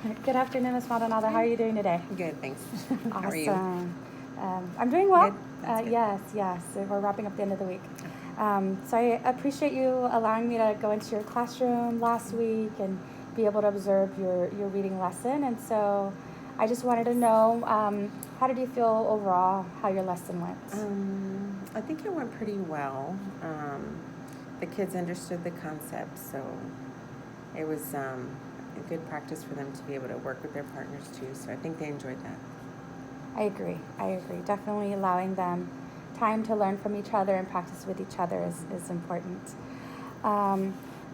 Good afternoon, Ms. Maldonado. How are you doing today? Good, thanks. Awesome. How are you? I'm doing well. Good? That's good. Yes. We're wrapping up the end of the week. So I appreciate you allowing me to go into your classroom last week and be able to observe your reading lesson. And so I just wanted to know, how did you feel overall, how your lesson went? I think it went pretty well. The kids understood the concept, so it was a good practice for them to be able to work with their partners too. So I think they enjoyed that. I agree. Definitely allowing them time to learn from each other and practice with each other is important.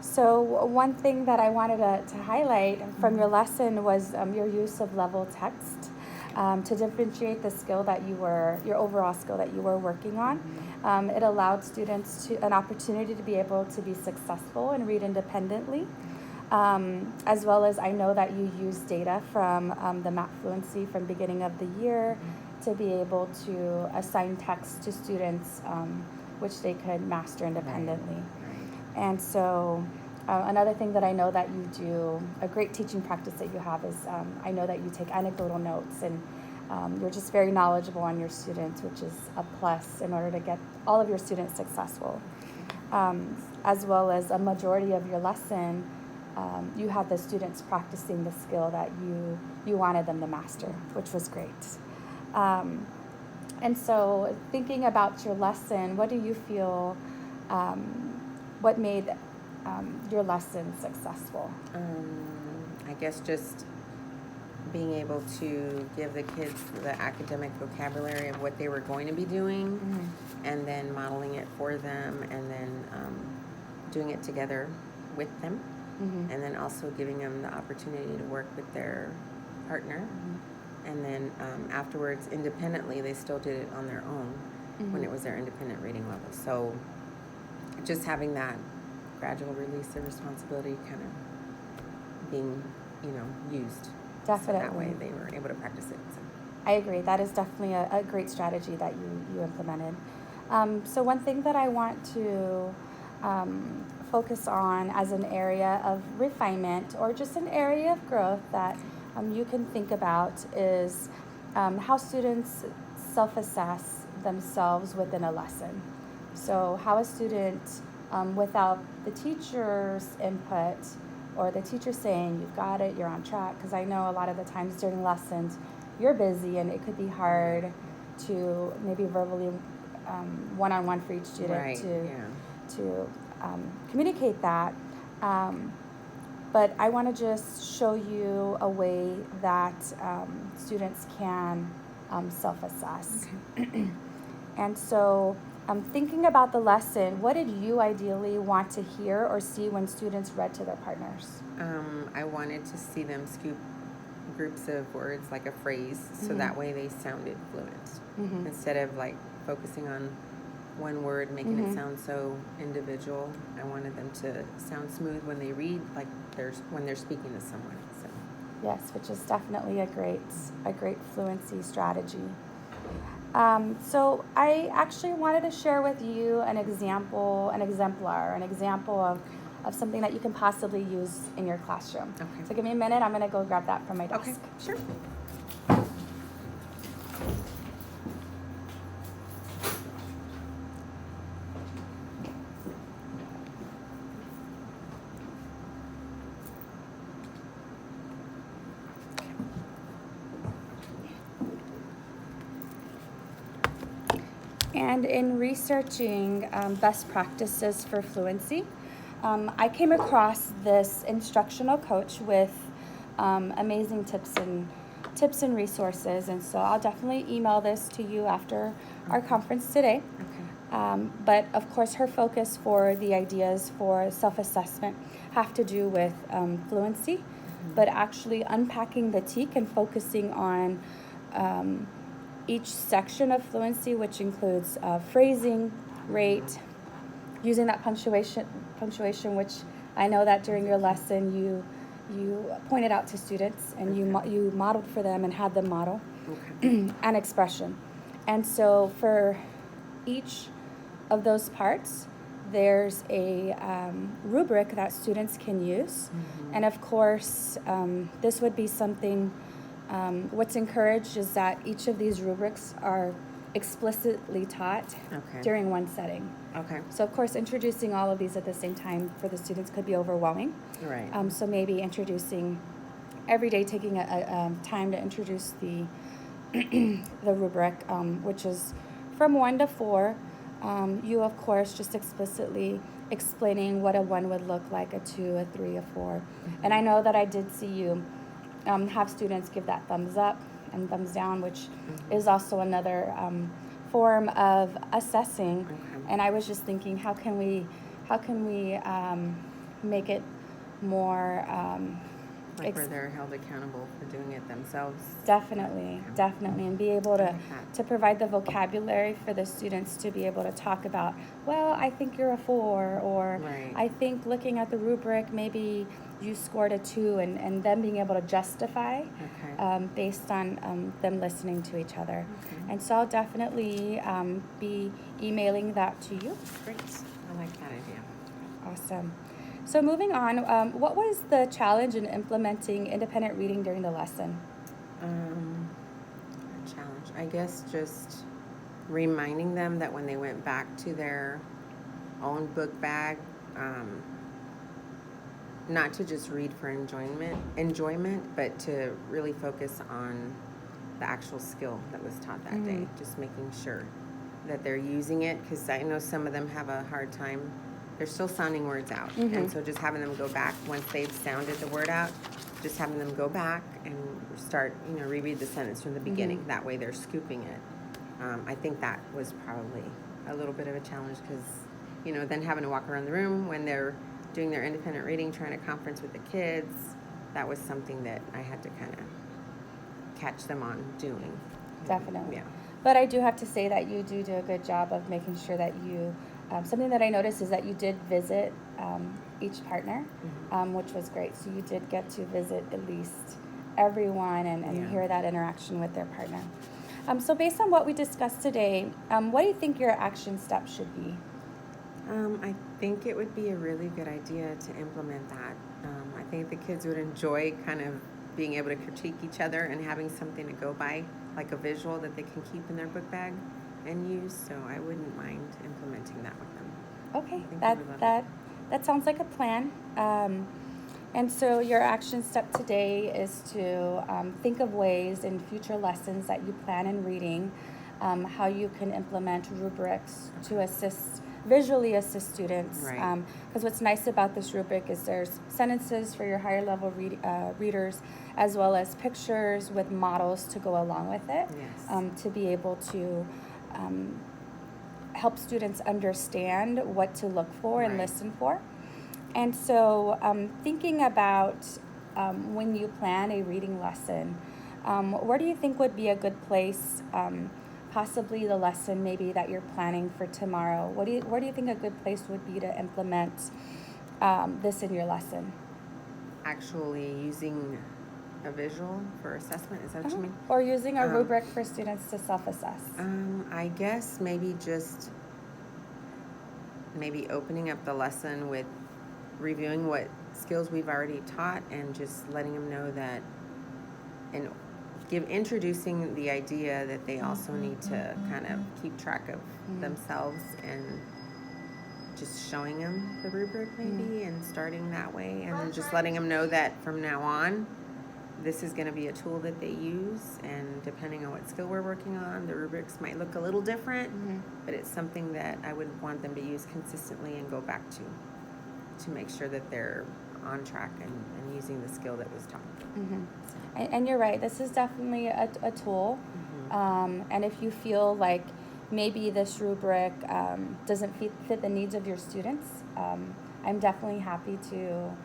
So one thing that I wanted to highlight from your lesson was your use of level text to differentiate the skill that your overall skill that you were working on. It allowed students an opportunity to be able to be successful and read independently. As well as I know that you use data from the Map Fluency from beginning of the year to be able to assign text to students which they could master independently. Right. And so another thing that I know that you do, a great teaching practice that you have is I know that you take anecdotal notes and you're just very knowledgeable on your students, which is a plus in order to get all of your students successful. As well as a majority of your lesson, you had the students practicing the skill that you wanted them to master, which was great. And so thinking about your lesson, what do you feel, what made your lesson successful? I guess just being able to give the kids the academic vocabulary of what they were going to be doing, and then modeling it for them, and then doing it together with them, and then also giving them the opportunity to work with their partner. And then afterwards, independently, they still did it on their own when it was their independent reading level. So just having that gradual release of responsibility kind of being, used. Definitely. So that way they were able to practice it. So. I agree. That is definitely a great strategy that you implemented. So one thing that I want to focus on as an area of refinement or just an area of growth that you can think about is how students self-assess themselves within a lesson. So how a student, without the teacher's input or the teacher saying, you've got it, you're on track, because I know a lot of the times during lessons, you're busy and it could be hard to maybe verbally one-on-one for each student to communicate that. But I want to just show you a way that students can self-assess. Okay. And so thinking about the lesson, what did you ideally want to hear or see when students read to their partners? I wanted to see them scoop groups of words like a phrase, so that way they sounded fluent. Instead of like focusing on one word, making it sound so individual. I wanted them to sound smooth when they read, like when they're speaking to someone. So. Yes, which is definitely a great fluency strategy. So I actually wanted to share with you an exemplar, of something that you can possibly use in your classroom. Okay. So give me a minute. I'm going to go grab that from my desk. Okay, sure. And in researching best practices for fluency, I came across this instructional coach with amazing tips and resources. And so I'll definitely email this to you after our conference today. Okay. But of course, her focus for the ideas for self-assessment have to do with fluency, but actually unpacking the TEK and focusing on each section of fluency, which includes phrasing, rate, using that punctuation, which I know that during your lesson you pointed out to students and you modeled for them and had them model, and expression. And so for each of those parts, there's a rubric that students can use. And of course, this would be something, what's encouraged is that each of these rubrics are explicitly taught Okay. during one setting. Okay. So of course, introducing all of these at the same time for the students could be overwhelming. Right. So maybe introducing every day, taking a time to introduce the the rubric, which is from 1 to 4. You of course just explicitly explaining what a 1 would look like, a 2, a 3, a 4. And I know that I did see you have students give that thumbs up and thumbs down, which is also another form of assessing. Okay. And I was just thinking, how can we make it more Like where they're held accountable for doing it themselves. definitely, and be able to I like that. to provide the vocabulary for the students to be able to talk about, well, I think you're a 4, or Right. I think looking at the rubric, maybe you scored a 2, and them being able to justify Okay. based on them listening to each other. Okay. And so I'll definitely be emailing that to you. Great. I like that idea. Awesome. So moving on, what was the challenge in implementing independent reading during the lesson? A challenge. I guess just reminding them that when they went back to their own book bag, not to just read for enjoyment, but to really focus on the actual skill that was taught that day. Just making sure that they're using it, because I know some of them have a hard time. They're still sounding words out. And so just having them go back once they've sounded the word out, just having them go back and start, reread the sentence from the beginning. That way they're scooping it. I think that was probably a little bit of a challenge because, then having to walk around the room when they're doing their independent reading, trying to conference with the kids, that was something that I had to kind of catch them on doing. Definitely. Yeah. But I do have to say that you do a good job of making sure that you, something that I noticed is that you did visit each partner, which was great. So you did get to visit at least everyone and hear that interaction with their partner. So based on what we discussed today, what do you think your action steps should be? I think it would be a really good idea to implement that. I think the kids would enjoy kind of being able to critique each other and having something to go by, like a visual that they can keep in their book bag and use. So I wouldn't mind implementing that with them. Okay, I think they would love that sounds like a plan. And so your action step today is to think of ways in future lessons that you plan in reading, how you can implement rubrics to visually assist students. Right. Because what's nice about this rubric is there's sentences for your higher level readers, as well as pictures with models to go along with it, Yes. to be able to help students understand what to look for and Right. listen for. And so thinking about when you plan a reading lesson, where do you think would be a good place, possibly the lesson maybe that you're planning for tomorrow? Where do you think a good place would be to implement this in your lesson? Actually using a visual for assessment, is that what you mean? Or using a rubric for students to self-assess? I guess maybe opening up the lesson with reviewing what skills we've already taught and just letting them know that, and introducing the idea that they also need to kind of keep track of themselves, and just showing them the rubric maybe and starting that way, and then just letting them know that from now on this is going to be a tool that they use, and depending on what skill we're working on, the rubrics might look a little different, but it's something that I would want them to use consistently and go back to make sure that they're on track and using the skill that was taught. And you're right, this is definitely a tool. And if you feel like maybe this rubric doesn't fit the needs of your students, I'm definitely happy to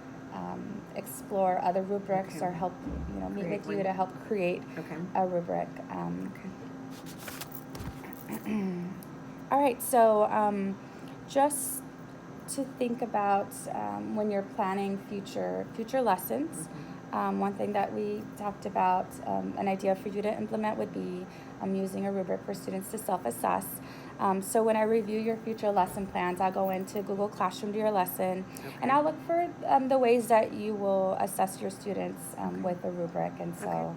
explore other rubrics, Okay. or help meet Create with you one. to help create Okay. a rubric. Okay. All right, so just to think about when you're planning future lessons. One thing that we talked about, an idea for you to implement would be using a rubric for students to self-assess. So when I review your future lesson plans, I'll go into Google Classroom to your lesson, and I'll look for the ways that you will assess your students with the rubric. And so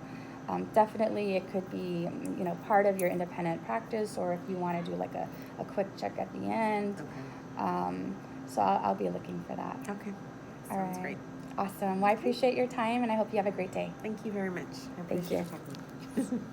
definitely it could be, you know, part of your independent practice, or if you want to do like a quick check at the end. So I'll be looking for that. Okay. All Sounds right. great. Awesome. Well, I appreciate your time, and I hope you have a great day. Thank you very much. I Thank appreciate you. talking.